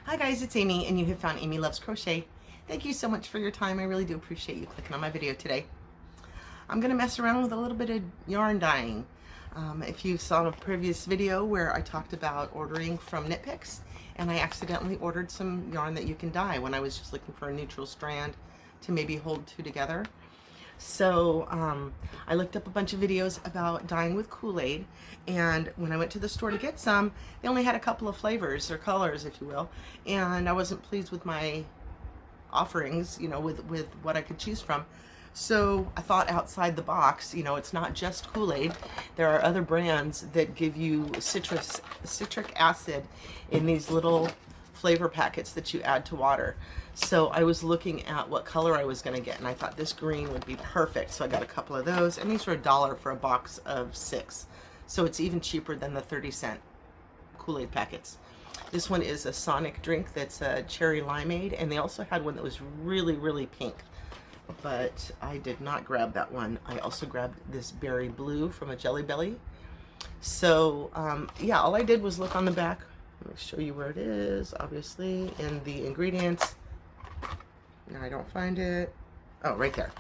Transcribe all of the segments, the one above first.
Hi guys, it's Amy and you have found Amy Loves Crochet. Thank you so much for your time. I really do appreciate you clicking on my video today. I'm going to mess around with a little bit of yarn dyeing. If you saw a previous video where I talked about ordering from Knit Picks, and I accidentally ordered some yarn that you can dye when I was just looking for a neutral strand to maybe hold two together. So I looked up a bunch of videos about dyeing with KoolAid, and when I went to the store to get some, they only had a couple of flavors or colors, if you will, and I wasn't pleased with my offerings, with what I could choose from. So I thought outside the box. It's not just KoolAid. There are other brands that give you citric acid in these little flavor packets that you add to water. So I was looking at what color I was going to get, and I thought this green would be perfect. So I got a couple of those, and these were $1 for a box of 6. So it's even cheaper than the 30-cent KoolAid packets. This one is a Sonic drink that's a cherry limeade, and they also had one that was really, really pink. But I did not grab that one. I also grabbed this berry blue from a Jelly Belly. So yeah, all I did was look on the back. Let me show you where it is, obviously, in the ingredients. Now I don't find it. Oh, right there.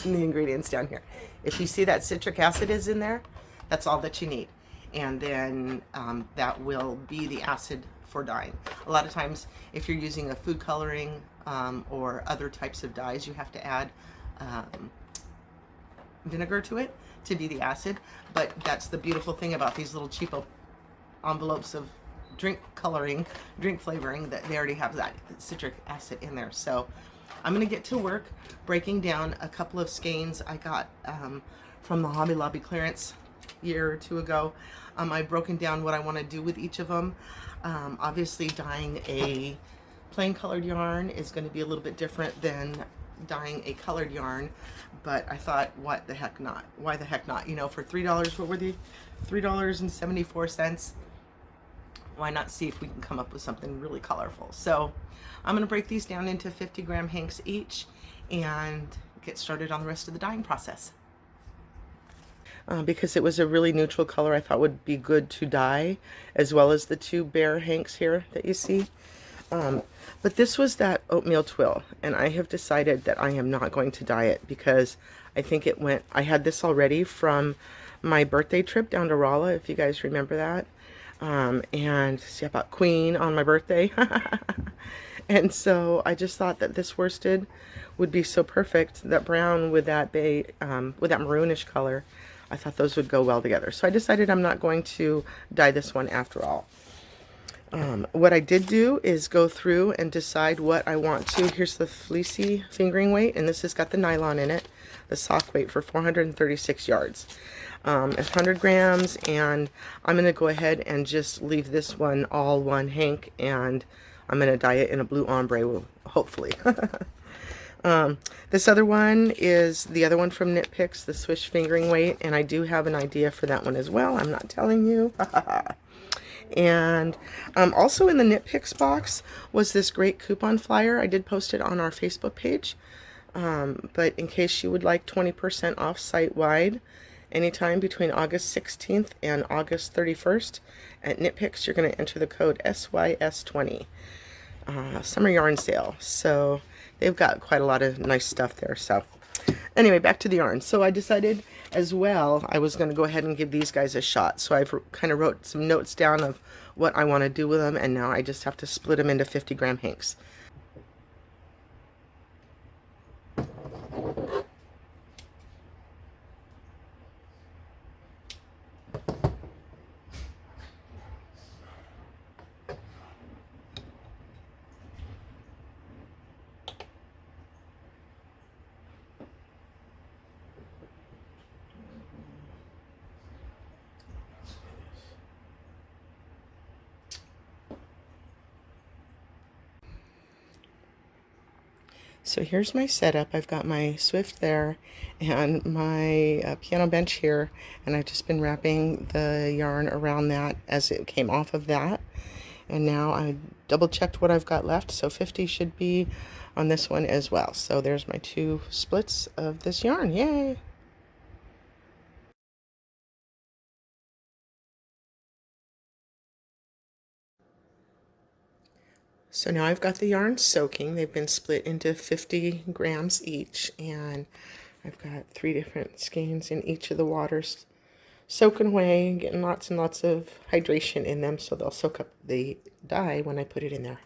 In the ingredients down here. If you see that citric acid is in there, that's all that you need. And then that will be the acid for dyeing. A lot of times, if you're using a food coloring or other types of dyes, you have to add vinegar to it to be the acid. But that's the beautiful thing about these little cheapo envelopes of drink coloring, drink flavoring, that they already have that citric acid in there. So I'm going to get to work breaking down a couple of skeins I got from the Hobby Lobby clearance a year or two ago. I've broken down what I want to do with each of them. Obviously, dyeing a plain colored yarn is going to be a little bit different than dyeing a colored yarn, but I thought, what the heck not? Why the heck not? For $3, what were they? $3.74. Why not see if we can come up with something really colorful? So I'm going to break these down into 50-gram hanks each and get started on the rest of the dyeing process. Because it was a really neutral color, I thought would be good to dye, as well as the two bare hanks here that you see. But this was that oatmeal twill, and I have decided that I am not going to dye it because I think I had this already from my birthday trip down to Rolla, if you guys remember that. And see, I bought Queen on my birthday. And so I just thought that this worsted would be so perfect, that brown with that with that maroonish color. I thought those would go well together. So I decided I'm not going to dye this one after all. What I did do is go through and decide what I want to. Here's the fleecy fingering weight, and this has got the nylon in it, the sock weight for 436 yards. It's 100 grams, and I'm going to go ahead and just leave this one all one hank, and I'm going to dye it in a blue ombre, hopefully. This other one is the other one from Knit Picks, the Swish fingering weight, and I do have an idea for that one as well. I'm not telling you. And also in the Knit Picks box was this great coupon flyer. I did post it on our Facebook page, but in case you would like 20% off site-wide anytime between August 16th and August 31st at Knit Picks, you're going to enter the code SYS20, summer yarn sale. So they've got quite a lot of nice stuff there. So anyway, back to the yarn. So I decided as well I was going to go ahead and give these guys a shot. So I've kind of wrote some notes down of what I want to do with them, and now I just have to split them into 50-gram hanks. So here's my setup. I've got my Swift there and my piano bench here, and I've just been wrapping the yarn around that as it came off of that. And now I double checked what I've got left, so 50 should be on this one as well. So there's my 2 splits of this yarn. Yay! So now I've got the yarn soaking. They've been split into 50 grams each, and I've got 3 different skeins in each of the waters, soaking away and getting lots and lots of hydration in them so they'll soak up the dye when I put it in there.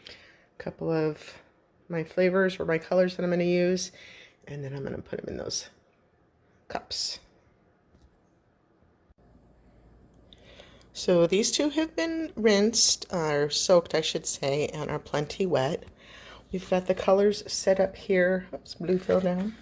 A couple of my flavors or my colors that I'm going to use, and then I'm going to put them in those cups. So these two have been rinsed, or soaked I should say, and are plenty wet. We've got the colors set up here. Oops, blue fell down.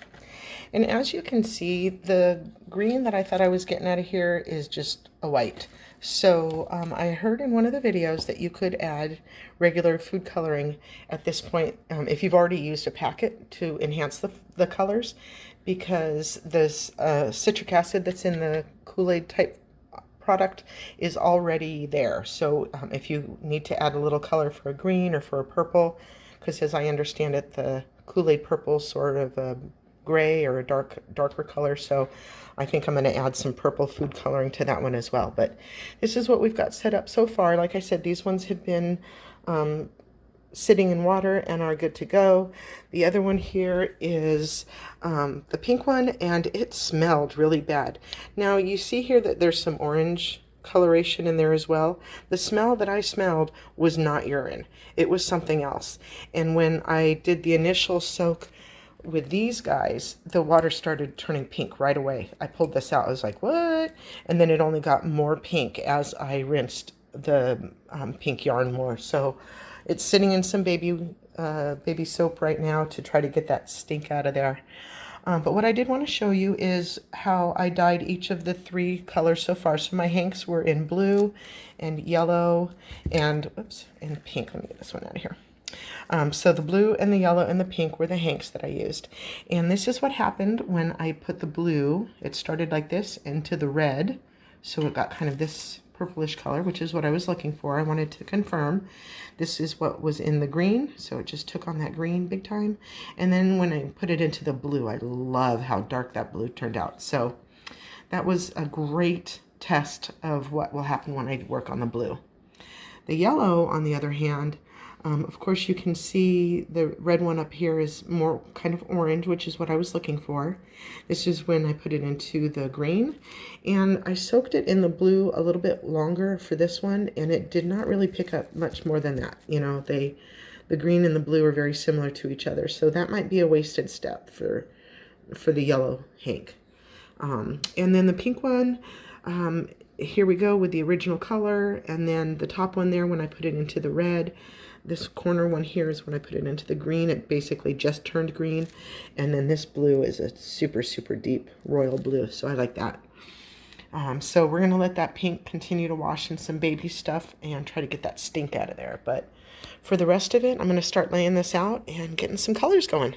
And as you can see, the green that I thought I was getting out of here is just a white. So I heard in one of the videos that you could add regular food coloring at this point if you've already used a packet to enhance the colors, because this citric acid that's in the KoolAid type product is already there. So if you need to add a little color for a green or for a purple, because as I understand it, the KoolAid purple is sort of a gray or a darker color, so I think I'm going to add some purple food coloring to that one as well. But this is what we've got set up so far. Like I said, these ones have been sitting in water and are good to go. The other one here is the pink one, and it smelled really bad. Now you see here that there's some orange coloration in there as well. The smell that I smelled was not urine. It was something else. And when I did the initial soak with these guys, the water started turning pink right away. I pulled this out. I was like, what? And then it only got more pink as I rinsed the pink yarn more. So it's sitting in some baby soap right now to try to get that stink out of there. But what I did want to show you is how I dyed each of the 3 colors so far. So my hanks were in blue and yellow and, oops, and pink. Let me get this one out of here. So the blue and the yellow and the pink were the hanks that I used. And this is what happened when I put the blue. It started like this into the red. So it got kind of this purplish color, which is what I was looking for. I wanted to confirm. This is what was in the green, so it just took on that green big time. And then when I put it into the blue, I love how dark that blue turned out. So that was a great test of what will happen when I work on the blue. The yellow, on the other hand, of course you can see the red one up here is more kind of orange, which is what I was looking for. This is when I put it into the green, and I soaked it in the blue a little bit longer for this one, and it did not really pick up much more than that. You know, the green and the blue are very similar to each other, so that might be a wasted step for the yellow hank. And then the pink one, here we go with the original color, and then the top one there when I put it into the red. This corner one here is when I put it into the green. It basically just turned green. And then this blue is a super, super deep royal blue. So I like that. So we're going to let that pink continue to wash in some baby stuff and try to get that stink out of there. But for the rest of it, I'm going to start laying this out and getting some colors going.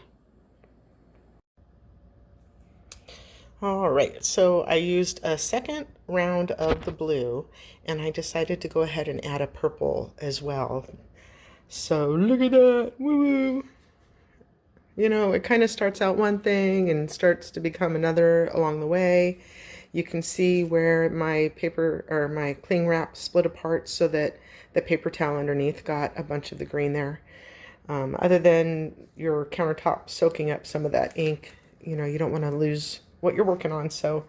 All right, so I used a second round of the blue, and I decided to go ahead and add a purple as well. So look at that, woo-woo. You know, it kind of starts out one thing and starts to become another along the way. You can see where my paper or my cling wrap split apart so that the paper towel underneath got a bunch of the green there. Other than your countertop soaking up some of that ink, you know, you don't want to lose what you're working on. So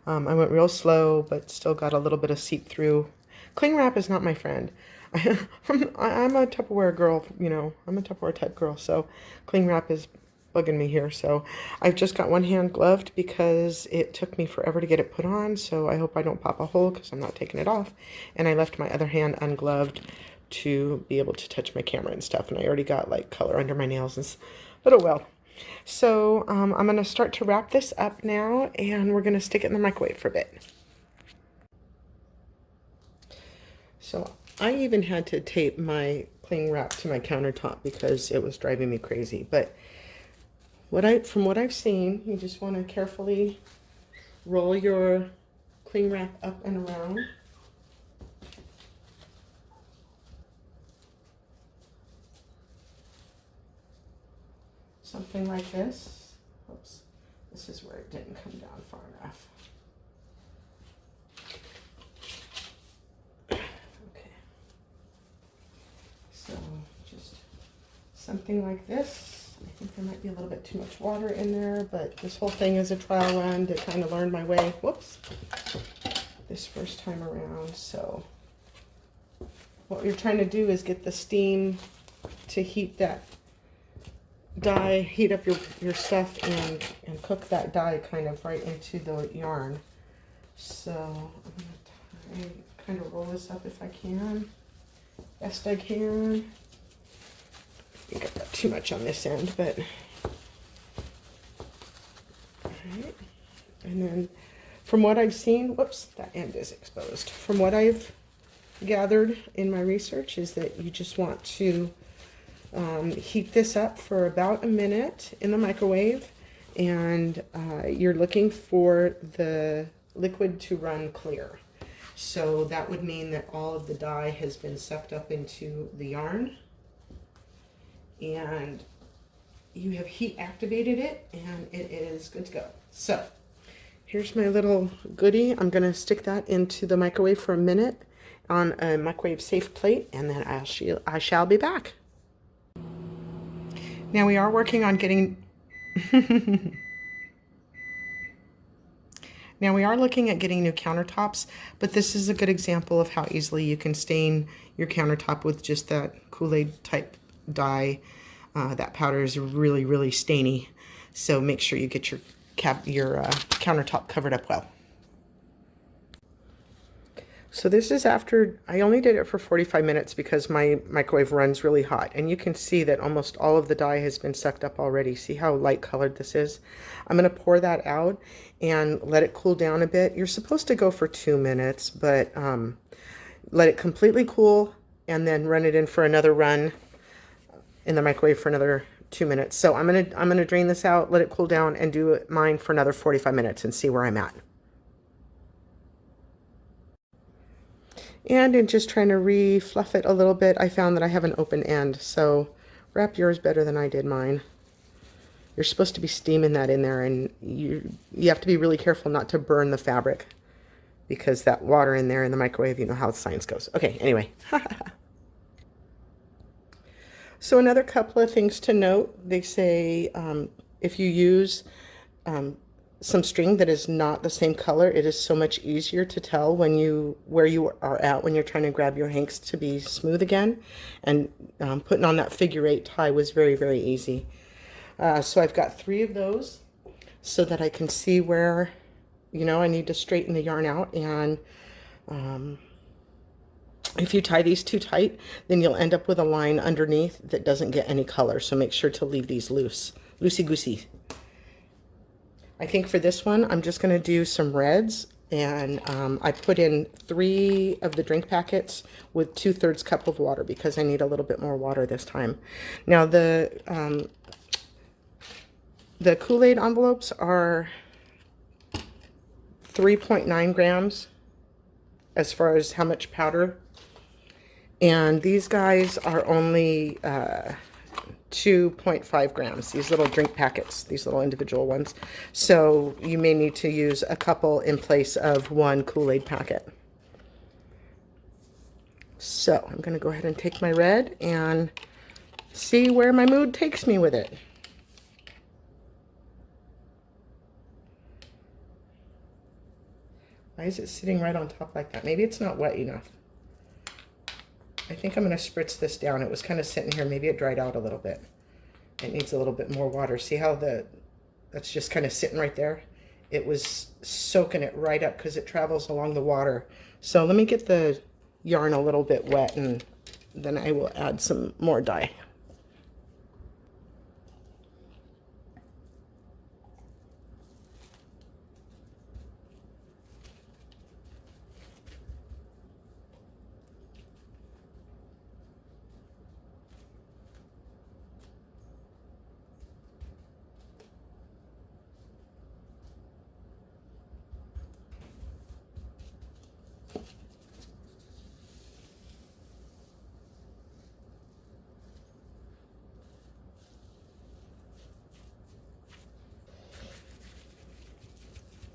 I went real slow, but still got a little bit of seep through. Cling wrap is not my friend. I'm a Tupperware girl, you know, I'm a Tupperware type girl, so cling wrap is bugging me here. So I've just got one hand gloved because it took me forever to get it put on, so I hope I don't pop a hole because I'm not taking it off. And I left my other hand ungloved to be able to touch my camera and stuff, and I already got like color under my nails, and but oh well. So I'm going to start to wrap this up now, and we're going to stick it in the microwave for a bit. So I even had to tape my cling wrap to my countertop because it was driving me crazy. But from what I've seen, you just want to carefully roll your cling wrap up and around. Something like this. Oops, this is where it didn't come down far enough. something like this. I think there might be a little bit too much water in there, but this whole thing is a trial run to kind of learn my way. Whoops. This first time around. So what you're trying to do is get the steam to heat that dye, heat up your stuff and cook that dye kind of right into the yarn. So I'm going to kind of roll this up if I can, best I can. I think I've got too much on this end, but all right. And then from what I've seen, whoops, that end is exposed. From what I've gathered in my research is that you just want to heat this up for about a minute in the microwave, and you're looking for the liquid to run clear. So that would mean that all of the dye has been sucked up into the yarn, and you have heat activated it, and it is good to go. So here's my little goodie. I'm going to stick that into the microwave for a minute on a microwave safe plate, and then I shall be back. Now we are working on getting Now we are looking at getting new countertops, but this is a good example of how easily you can stain your countertop with just that KoolAid type dye. That powder is really, really stainy, so make sure you get your countertop covered up well. So this is after, I only did it for 45 minutes because my microwave runs really hot, and you can see that almost all of the dye has been sucked up already. See how light colored this is? I'm going to pour that out and let it cool down a bit. You're supposed to go for 2 minutes, but let it completely cool and then run it in for another run in the microwave for another 2 minutes. So I'm gonna drain this out, let it cool down, and do mine for another 45 minutes and see where I'm at. And in just trying to re-fluff it a little bit, I found that I have an open end, so wrap yours better than I did mine. You're supposed to be steaming that in there, and you have to be really careful not to burn the fabric, because that water in there in the microwave, you know how science goes. Okay, anyway. So another couple of things to note. They say if you use some string that is not the same color, it is so much easier to tell where you are at when you're trying to grab your hanks to be smooth again. And putting on that figure-8 tie was very, very easy. So I've got 3 of those so that I can see where, you know, I need to straighten the yarn out. And if you tie these too tight, then you'll end up with a line underneath that doesn't get any color. So make sure to leave these loose, loosey-goosey. I think for this one, I'm just going to do some reds, and I put in 3 of the drink packets with 2/3 cup of water because I need a little bit more water this time. Now the KoolAid envelopes are 3.9 grams as far as how much powder, and these guys are only 2.5 grams, these little drink packets, these little individual ones. So you may need to use a couple in place of 1 KoolAid packet. So I'm going to go ahead and take my red and see where my mood takes me with it. Why is it sitting right on top like that? Maybe it's not wet enough. I think I'm going to spritz this down. It was kind of sitting here. Maybe it dried out a little bit. It needs a little bit more water. See how that's just kind of sitting right there? It was soaking it right up because it travels along the water. So let me get the yarn a little bit wet, and then I will add some more dye.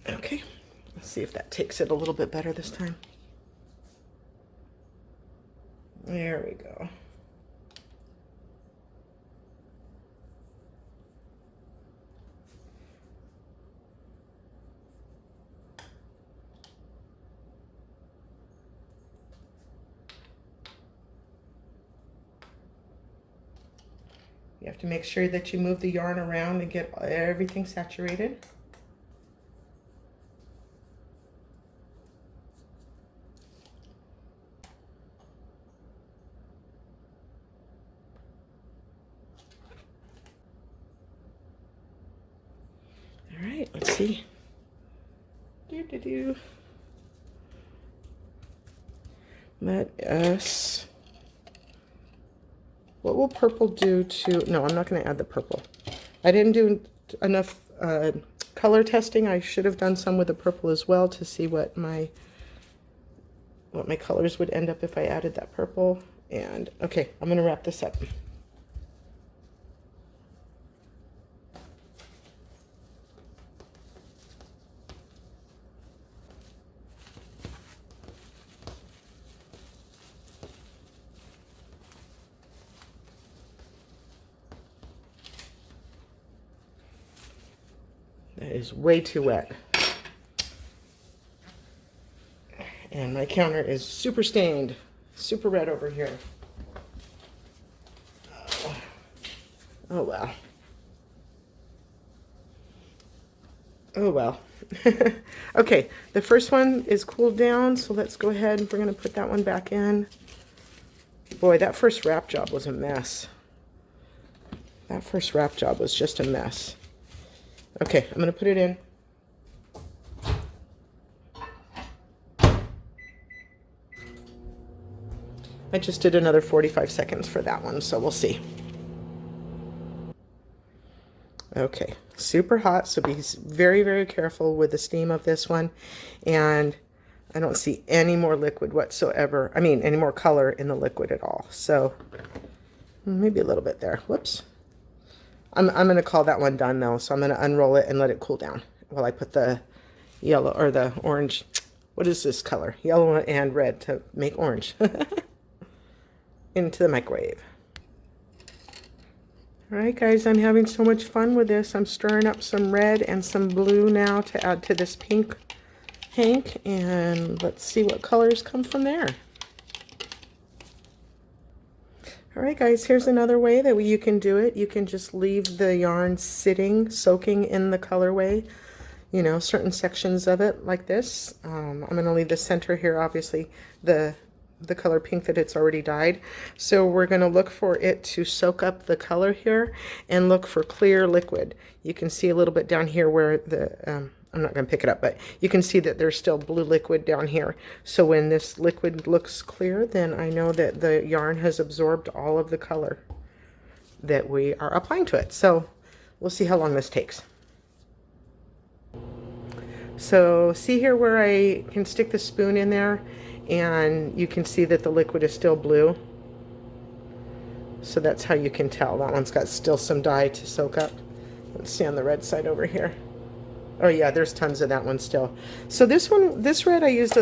Okay, let's see if that takes it a little bit better this time. There we go. You have to make sure that you move the yarn around and get everything saturated. All right, let's see. Let us, what will purple do to, no, I'm not going to add the purple. I didn't do enough color testing. I should have done some with the purple as well to see what my colors would end up if I added that purple. And okay, I'm going to wrap this up. That is way too wet. And my counter is super stained, super red over here. Oh well. Oh well. Okay, the first one is cooled down, so let's go ahead and we're going to put that one back in. Boy, that first wrap job was a mess. That first wrap job was just a mess. Okay, I'm going to put it in. I just did another 45 seconds for that one, so we'll see. Okay, super hot, so be very, very careful with the steam of this one. And I don't see any more liquid whatsoever. I mean, any more color in the liquid at all. So maybe a little bit there. Whoops. I'm going to call that one done though. So I'm going to unroll it and let it cool down while I put the yellow or the orange. What is this color? Yellow and red to make orange into the microwave. All right, guys, I'm having so much fun with this. I'm stirring up some red and some blue now to add to this pink hank, and let's see what colors come from there. All right, guys, here's another way that you can do it. You can just leave the yarn sitting, soaking in the colorway, you know, certain sections of it like this. I'm going to leave the center here, obviously, the color pink that it's already dyed. So we're going to look for it to soak up the color here and look for clear liquid. You can see a little bit down here where the, I'm not going to pick it up, but you can see that there's still blue liquid down here. So when this liquid looks clear, then I know that the yarn has absorbed all of the color that we are applying to it. So we'll see how long this takes. So see here where I can stick the spoon in there, and you can see that the liquid is still blue. So that's how you can tell. That one's got still some dye to soak up. Let's see on the red side over here. Oh yeah, there's tons of that one still. So this one, this red I used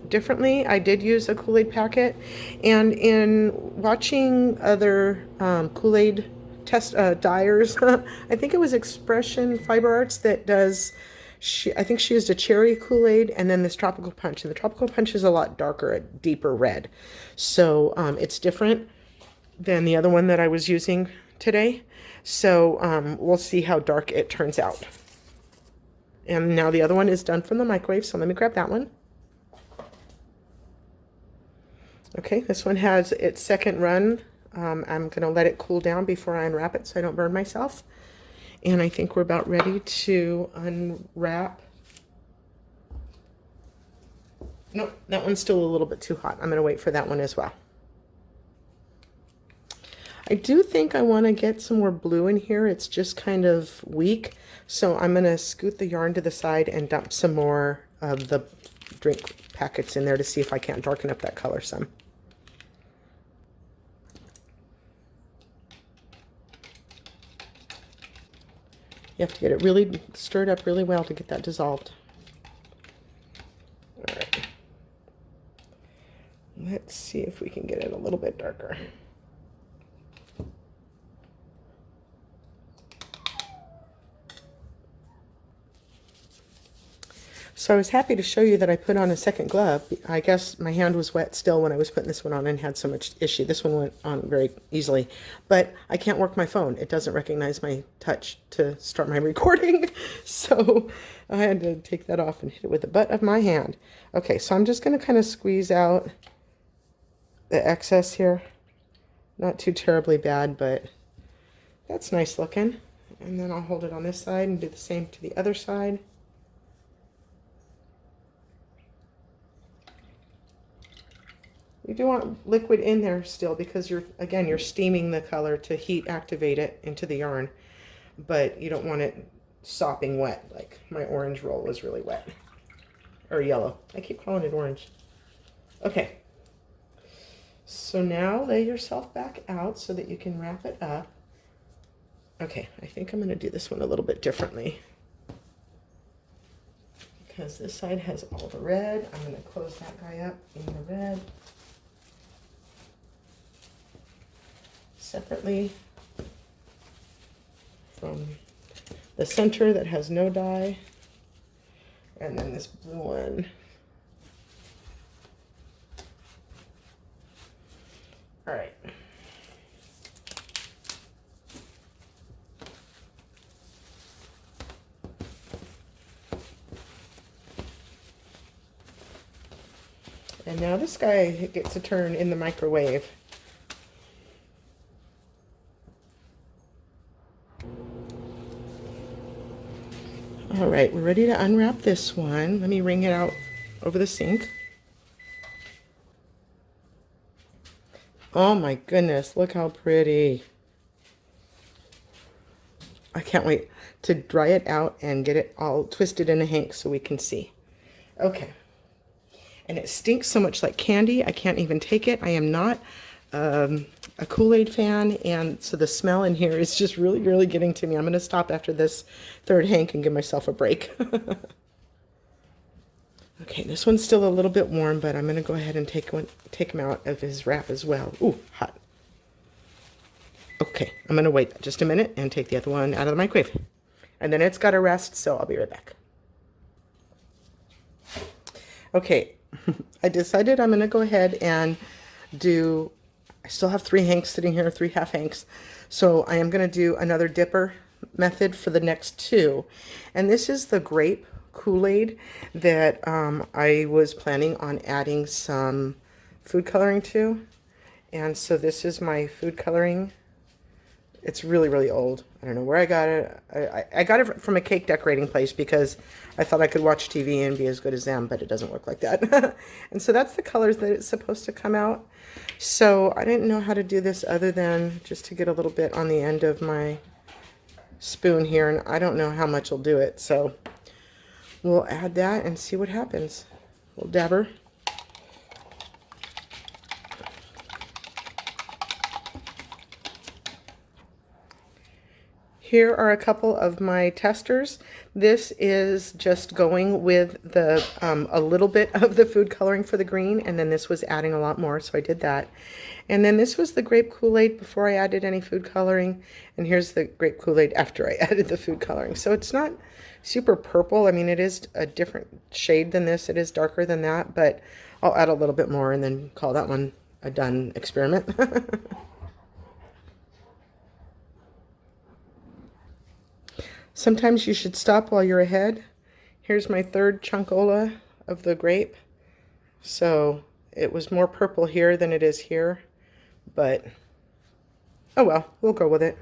differently. I did use a KoolAid packet, and in watching other KoolAid test dyers, I think it was Expression Fiber Arts that does, I think she used a cherry KoolAid and then this tropical punch, and the tropical punch is a lot darker, a deeper red. So it's different than the other one that I was using today. So we'll see how dark it turns out. And now the other one is done from the microwave, so let me grab that one. Okay, this one has its second run. I'm going to let it cool down before I unwrap it so I don't burn myself. And I think we're about ready to unwrap. Nope, that one's still a little bit too hot. I'm going to wait for that one as well. I do think I want to get some more blue in here. It's just kind of weak. So I'm going to scoot the yarn to the side and dump some more of the drink packets in there to see if I can't darken up that color some. You have to get it really stirred up really well to get that dissolved. All right. Let's see if we can get it a little bit darker. So I was happy to show you that I put on a second glove. I guess my hand was wet still when I was putting this one on and had so much issue. This one went on very easily, but I can't work my phone. It doesn't recognize my touch to start my recording. So I had to take that off and hit it with the butt of my hand. Okay, so I'm just going to kind of squeeze out the excess here. Not too terribly bad, but that's nice looking. And then I'll hold it on this side and do the same to the other side. You do want liquid in there still because you're steaming the color to heat activate it into the yarn, but you don't want it sopping wet. Like my orange roll was really wet, or yellow. I keep calling it orange. Okay, so now lay yourself back out so that you can wrap it up. Okay, I think I'm going to do this one a little bit differently because this side has all the red. I'm going to close that guy up in the red. Separately from the center that has no dye, and then this blue one. All right. And now this guy gets a turn in the microwave. All right, we're ready to unwrap this one. Let me wring it out over the sink. Oh my goodness, look how pretty. I can't wait to dry it out and get it all twisted in a hank so we can see. Okay. And it stinks so much like candy, I can't even take it. I am not a KoolAid fan, and so the smell in here is just really, really getting to me. I'm going to stop after this third hank and give myself a break. Okay, this one's still a little bit warm, but I'm going to go ahead and take him out of his wrap as well. Ooh, hot. Okay, I'm going to wait just a minute and take the other one out of the microwave. And then it's got to rest, so I'll be right back. Okay, I decided I'm going to go ahead and do... I still have 3 hanks sitting here, 3 half hanks. So I am going to do another dipper method for the next 2. And this is the grape KoolAid that I was planning on adding some food coloring to. And so this is my food coloring. It's really, really old. I don't know where I got it. I got it from a cake decorating place because I thought I could watch TV and be as good as them, but it doesn't work like that. And so that's the colors that it's supposed to come out. So I didn't know how to do this other than just to get a little bit on the end of my spoon here, and I don't know how much will do it. So we'll add that and see what happens. We'll dabber. Here are a couple of my testers. This is just going with the a little bit of the food coloring for the green, and then this was adding a lot more, so I did that. And then this was the grape KoolAid before I added any food coloring, and here's the grape KoolAid after I added the food coloring. So it's not super purple. I mean, it is a different shade than this. It is darker than that, but I'll add a little bit more and then call that one a done experiment. Sometimes you should stop while you're ahead. Here's my third chunkola of the grape. So it was more purple here than it is here, but oh well, we'll go with it.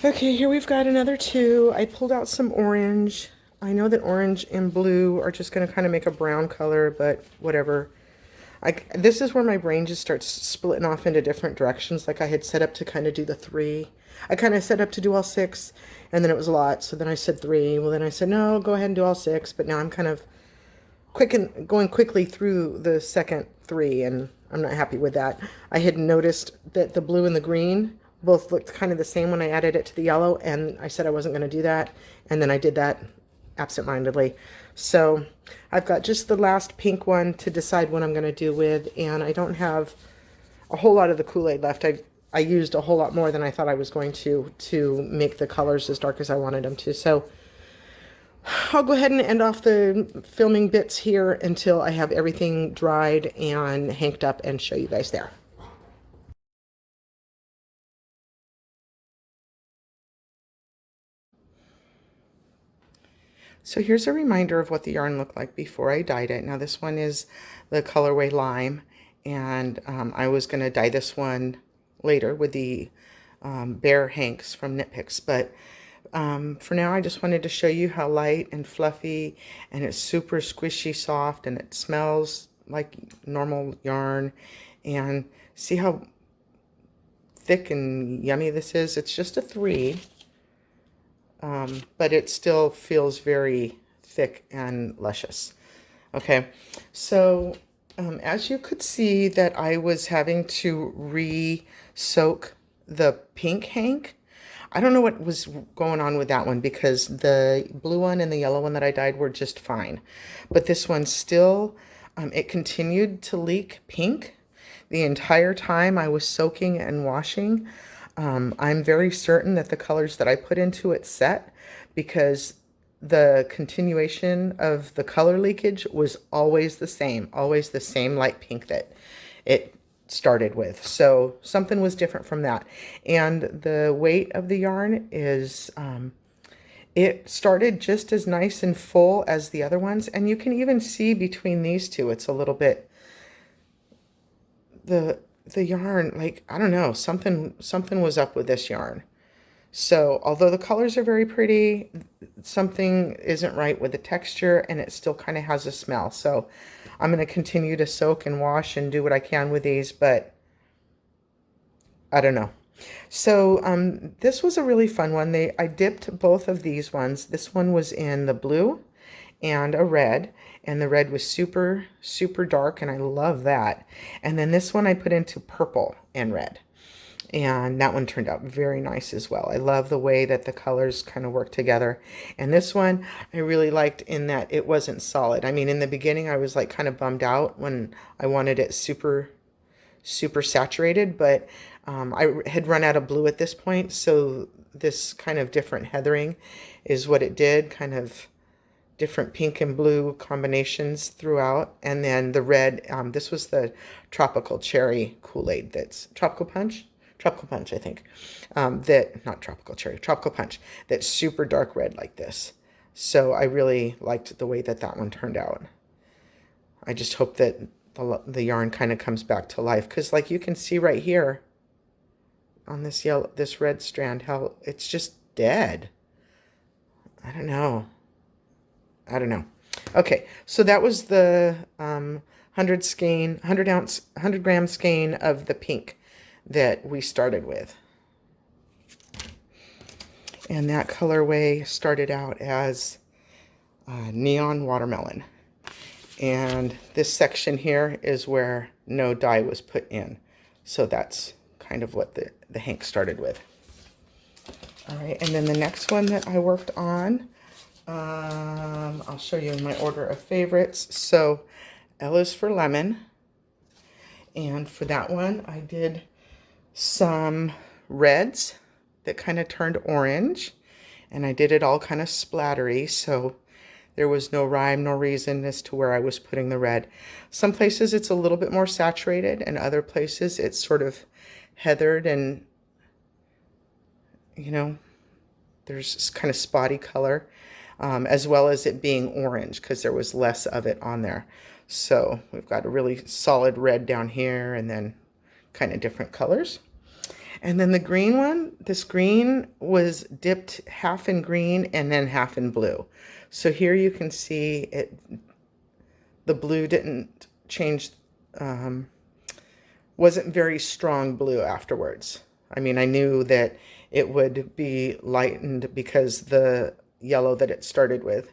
Okay, here we've got another 2. I pulled out some orange. I know that orange and blue are just going to kind of make a brown color, but whatever. This is where my brain just starts splitting off into different directions. Like I had set up to kind of do the 3. I kind of set up to do all 6, and then it was a lot. So then I said 3. Well, then I said, no, go ahead and do all 6. But now I'm kind of going quickly through the second 3, and I'm not happy with that. I had noticed that the blue and the green both looked kind of the same when I added it to the yellow, and I said I wasn't going to do that. And then I did that absentmindedly. So I've got just the last pink one to decide what I'm going to do with, and I don't have a whole lot of the KoolAid left. I used a whole lot more than I thought I was going to make the colors as dark as I wanted them to. So I'll go ahead and end off the filming bits here until I have everything dried and hanked up and show you guys there. So here's a reminder of what the yarn looked like before I dyed it. Now this one is the colorway Lime, and I was going to dye this one later with the Bear Hanks from Knit Picks, but for now I just wanted to show you how light and fluffy, and it's super squishy soft, and it smells like normal yarn, and see how thick and yummy this is. It's just a 3. But it still feels very thick and luscious. Okay, so as you could see that I was having to re-soak the pink hank. I don't know what was going on with that one, because the blue one and the yellow one that I dyed were just fine. But this one still, it continued to leak pink the entire time I was soaking and washing. I'm very certain that the colors that I put into it set, because the continuation of the color leakage was always the same light pink that it started with. So something was different from that. And the weight of the yarn is, it started just as nice and full as the other ones. And you can even see between these two, it's a little bit, the yarn, like, I don't know, something was up with this yarn. So although the colors are very pretty, something isn't right with the texture, and it still kind of has a smell. So I'm going to continue to soak and wash and do what I can with these, but I don't know. So this was a really fun one. I dipped both of these ones. This one was in the blue and a red, and the red was super, super dark, and I love that. And then this one I put into purple and red, and that one turned out very nice as well. I love the way that the colors kind of work together. And this one I really liked in that it wasn't solid. I mean, in the beginning I was like kind of bummed out when I wanted it super, super saturated, but I had run out of blue at this point, so this kind of different heathering is what it did, kind of different pink and blue combinations throughout. And then the red, this was the tropical cherry KoolAid, that's tropical punch, I think, that, not tropical cherry, tropical punch, that's super dark red like this. So I really liked the way that that one turned out. I just hope that the yarn kind of comes back to life, because like you can see right here on this this red strand, how it's just dead. I don't know. Okay, so that was the 100 gram skein of the pink that we started with. And that colorway started out as neon watermelon. And this section here is where no dye was put in. So that's kind of what the hank started with. All right, and then the next one that I worked on, I'll show you in my order of favorites. So L is for lemon. And for that one, I did some reds that kind of turned orange. And I did it all kind of splattery, so there was no rhyme, no reason as to where I was putting the red. Some places it's a little bit more saturated, and other places it's sort of heathered, and, you know, there's this kind of spotty color, as well as it being orange, because there was less of it on there. So we've got a really solid red down here, and then kind of different colors. And then the green one, this green was dipped half in green and then half in blue. So here you can see it, the blue didn't change, wasn't very strong blue afterwards. I mean, I knew that it would be lightened because the yellow that it started with.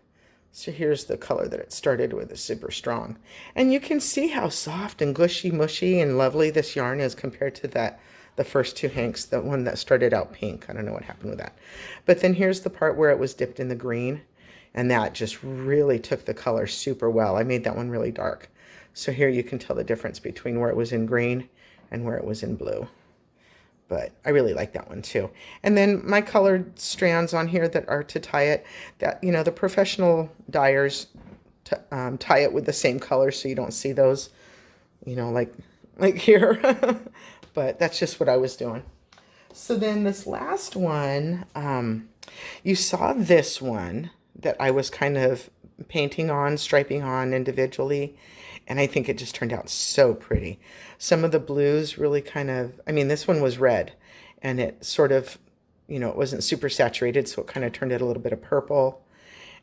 So here's the color that it started with, is super strong. And you can see how soft and gushy, mushy, and lovely this yarn is compared to the first two hanks, the one that started out pink. I don't know what happened with that. But then here's the part where it was dipped in the green, and that just really took the color super well. I made that one really dark. So here you can tell the difference between where it was in green and where it was in blue. but I really like that one too. And then my colored strands on here that are to tie it, that, you know, the professional dyers tie it with the same color so you don't see those, you know, like here. But that's just what I was doing. So then this last one, you saw this one that I was kind of painting on, striping on individually, and I think it just turned out so pretty. Some of the blues really kind of, I mean, this one was red, and it sort of, you know, it wasn't super saturated, so it kind of turned it a little bit of purple.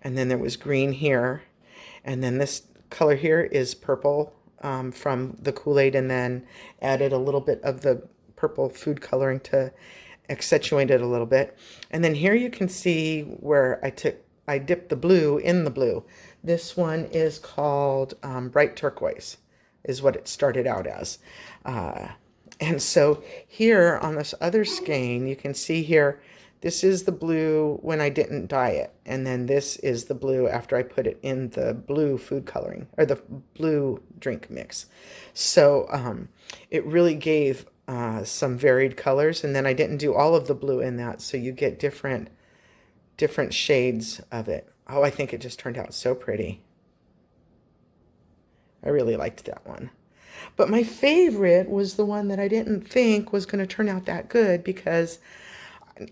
And then there was green here, and then this color here is purple from the KoolAid, and then added a little bit of the purple food coloring to accentuate it a little bit. And then here you can see where I dipped the blue in the blue. This one is called bright turquoise, is what it started out as. And so here on this other skein, you can see here, this is the blue when I didn't dye it. And then this is the blue after I put it in the blue food coloring, or the blue drink mix. So it really gave some varied colors. And then I didn't do all of the blue in that, so you get different shades of it. Oh, I think it just turned out so pretty. I really liked that one. But my favorite was the one that I didn't think was going to turn out that good, because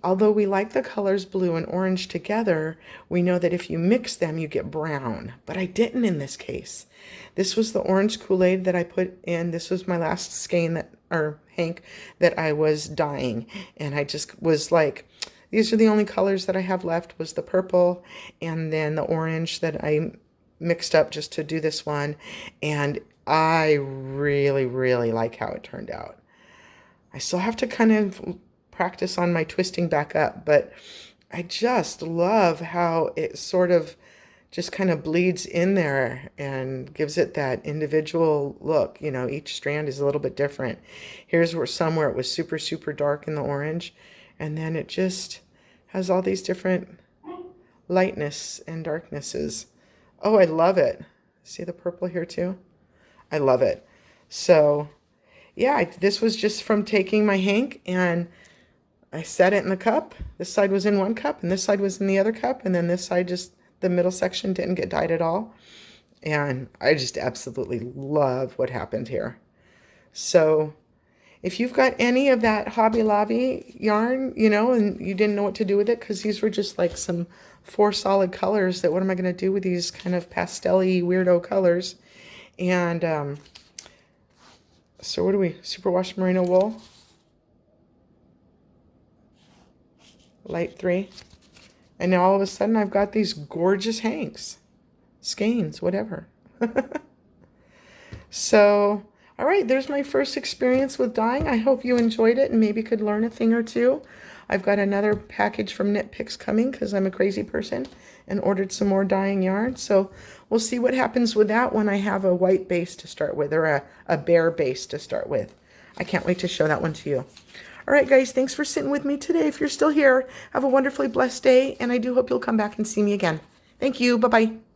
although we like the colors blue and orange together, we know that if you mix them, you get brown. But I didn't in this case. This was the orange KoolAid that I put in. This was my last skein or hank that I was dyeing. And I just was like, these are the only colors that I have left, was the purple and then the orange that I mixed up just to do this one. And I really, really like how it turned out. I still have to kind of practice on my twisting back up, but I just love how it sort of just kind of bleeds in there and gives it that individual look. You know, each strand is a little bit different. Here's where it was super, super dark in the orange, and then it just has all these different lightness and darknesses. Oh, I love it. See the purple here too? I love it. So yeah, this was just from taking my hank and I set it in the cup. This side was in one cup and this side was in the other cup. And then this side, just the middle section, didn't get dyed at all. And I just absolutely love what happened here. So if you've got any of that Hobby Lobby yarn, you know, and you didn't know what to do with it, because these were just like some 4 solid colors that what am I going to do with these kind of pastel-y weirdo colors? And so what do we, superwash merino wool, light 3, and now all of a sudden I've got these gorgeous hanks, skeins, whatever. So all right, there's my first experience with dyeing. I hope you enjoyed it and maybe could learn a thing or two. I've got another package from Knit Picks coming, because I'm a crazy person and ordered some more dyeing yarn. So we'll see what happens with that when I have a white base to start with, or a bare base to start with. I can't wait to show that one to you. All right, guys, thanks for sitting with me today. If you're still here, have a wonderfully blessed day, and I do hope you'll come back and see me again. Thank you. Bye-bye.